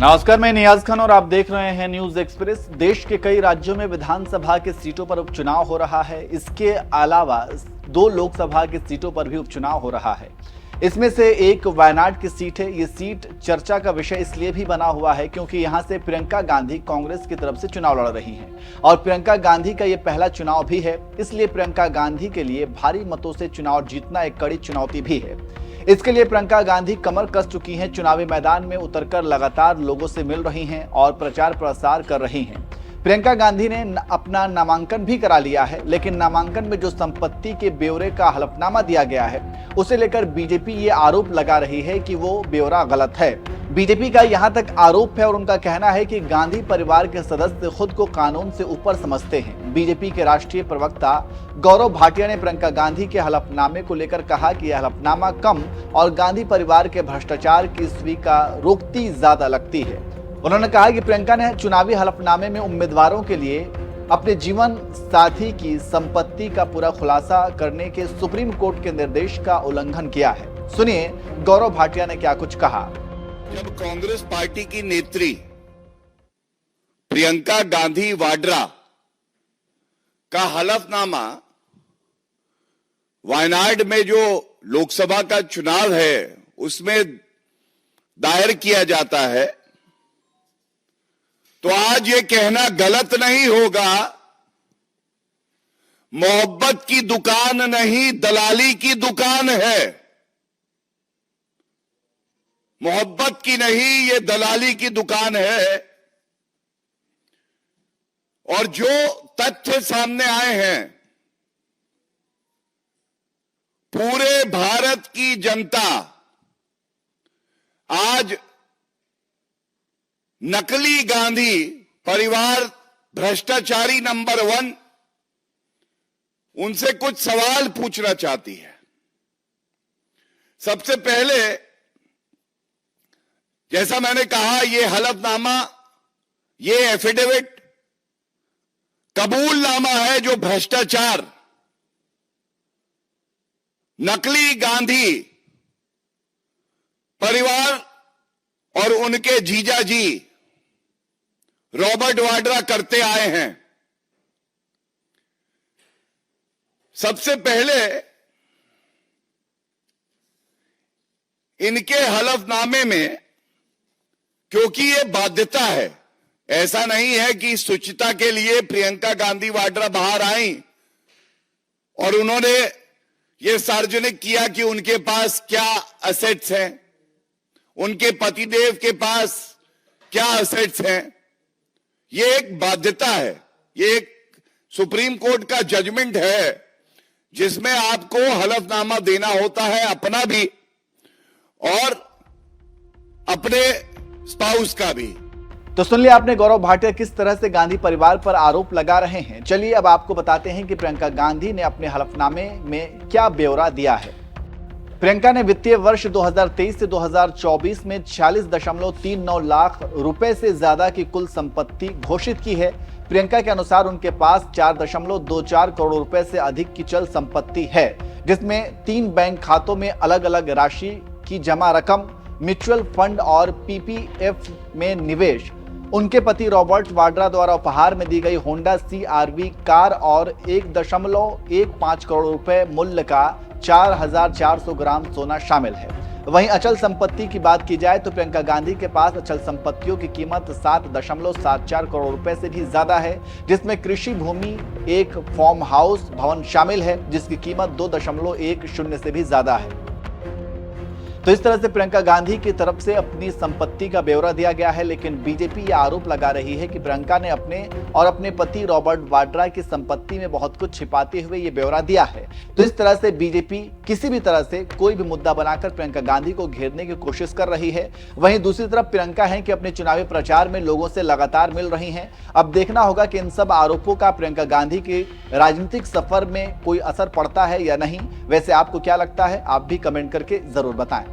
नमस्कार, मैं नियाज खान और आप देख रहे हैं न्यूज एक्सप्रेस। देश के कई राज्यों में विधानसभा के सीटों पर उपचुनाव हो रहा है। इसके अलावा 2 लोकसभा की सीटों पर भी उपचुनाव हो रहा है। इसमें से एक वायनाड की सीट है। ये सीट चर्चा का विषय इसलिए भी बना हुआ है क्योंकि यहां से प्रियंका गांधी कांग्रेस की तरफ से चुनाव लड़ रही हैं और प्रियंका गांधी का ये पहला चुनाव भी है। इसलिए प्रियंका गांधी के लिए भारी मतों से चुनाव जीतना एक कड़ी चुनौती भी है। इसके लिए प्रियंका गांधी कमर कस चुकी हैं। चुनावी मैदान में उतरकर लगातार लोगों से मिल रही हैं और प्रचार प्रसार कर रही हैं। प्रियंका गांधी ने अपना नामांकन भी करा लिया है, लेकिन नामांकन में जो संपत्ति के ब्यौरे का हलफनामा दिया गया है उसे लेकर बीजेपी ये आरोप लगा रही है कि वो ब्यौरा गलत है। बीजेपी का यहां तक आरोप है और उनका कहना है कि गांधी परिवार के सदस्य खुद को कानून से ऊपर समझते हैं। बीजेपी के राष्ट्रीय प्रवक्ता गौरव भाटिया ने प्रियंका गांधी के हलफनामे को लेकर कहा कि यह हलफनामा कम और गांधी परिवार के भ्रष्टाचार की स्वीकारोक्ति ज्यादा लगती है। उन्होंने कहा कि प्रियंका ने चुनावी हलफनामे में उम्मीदवारों के लिए अपने जीवन साथी की संपत्ति का पूरा खुलासा करने के सुप्रीम कोर्ट के निर्देश का उल्लंघन किया है। सुनिए गौरव भाटिया ने क्या कुछ कहा। जब कांग्रेस पार्टी की नेत्री प्रियंका गांधी वाड्रा का हलफनामा वायनाड में जो लोकसभा का चुनाव है उसमें दायर किया जाता है, तो आज ये कहना गलत नहीं होगा मोहब्बत की दुकान नहीं दलाली की दुकान है। मोहब्बत की नहीं, ये दलाली की दुकान है। और जो तथ्य सामने आए हैं, पूरे भारत की जनता आज नकली गांधी परिवार भ्रष्टाचारी नंबर 1 उनसे कुछ सवाल पूछना चाहती है। सबसे पहले, जैसा मैंने कहा, ये हलफनामा, ये एफिडेविट कबूलनामा है जो भ्रष्टाचार नकली गांधी परिवार और उनके जीजाजी रॉबर्ट वाड्रा करते आए हैं। सबसे पहले इनके हलफनामे में, क्योंकि ये बाध्यता है, ऐसा नहीं है कि शुचिता के लिए प्रियंका गांधी वाड्रा बाहर आई और उन्होंने ये सार्वजनिक किया कि उनके पास क्या असेट्स हैं, उनके पतिदेव के पास क्या असेट्स हैं। ये एक बाध्यता है, ये एक सुप्रीम कोर्ट का जजमेंट है जिसमें आपको हलफनामा देना होता है, अपना भी और अपने स्पाउस का भी। तो सुन लिया आपने गौरव भाटिया किस तरह से गांधी परिवार पर आरोप लगा रहे हैं। चलिए अब आपको बताते हैं कि प्रियंका गांधी ने अपने हलफनामे में क्या ब्यौरा दिया है। प्रियंका ने वित्तीय वर्ष 2023 से 2024 में 46.39 लाख रुपए से ज्यादा की कुल संपत्ति घोषित की है। प्रियंका के अनुसार उनके पास 4.24 करोड़ रुपए से अधिक की चल संपत्ति है, जिसमें 3 बैंक खातों में अलग अलग राशि की जमा रकम, म्यूचुअल फंड और पीपीएफ में निवेश, उनके पति रॉबर्ट वाड्रा द्वारा उपहार में दी गई होंडा CR-V कार और 1.15 करोड़ रुपए मूल्य का 4,400 ग्राम सोना शामिल है। वहीं अचल संपत्ति की बात की जाए तो प्रियंका गांधी के पास अचल संपत्तियों की कीमत 7.74 करोड़ रुपए से भी ज्यादा है, जिसमें कृषि भूमि, एक फार्म हाउस भवन शामिल है जिसकी कीमत 2.10 से भी ज्यादा है। तो इस तरह से प्रियंका गांधी की तरफ से अपनी संपत्ति का ब्यौरा दिया गया है, लेकिन बीजेपी यह आरोप लगा रही है कि प्रियंका ने अपने पति रॉबर्ट वाड्रा की संपत्ति में बहुत कुछ छिपाते हुए ये ब्यौरा दिया है। तो इस तरह से बीजेपी किसी भी तरह से कोई भी मुद्दा बनाकर प्रियंका गांधी को घेरने की कोशिश कर रही है। वहीं दूसरी तरफ प्रियंका है कि अपने चुनावी प्रचार में लोगों से लगातार मिल रही हैं। अब देखना होगा कि इन सब आरोपों का प्रियंका गांधी के राजनीतिक सफर में कोई असर पड़ता है या नहीं। वैसे आपको क्या लगता है, आप भी कमेंट करके जरूर बताएं।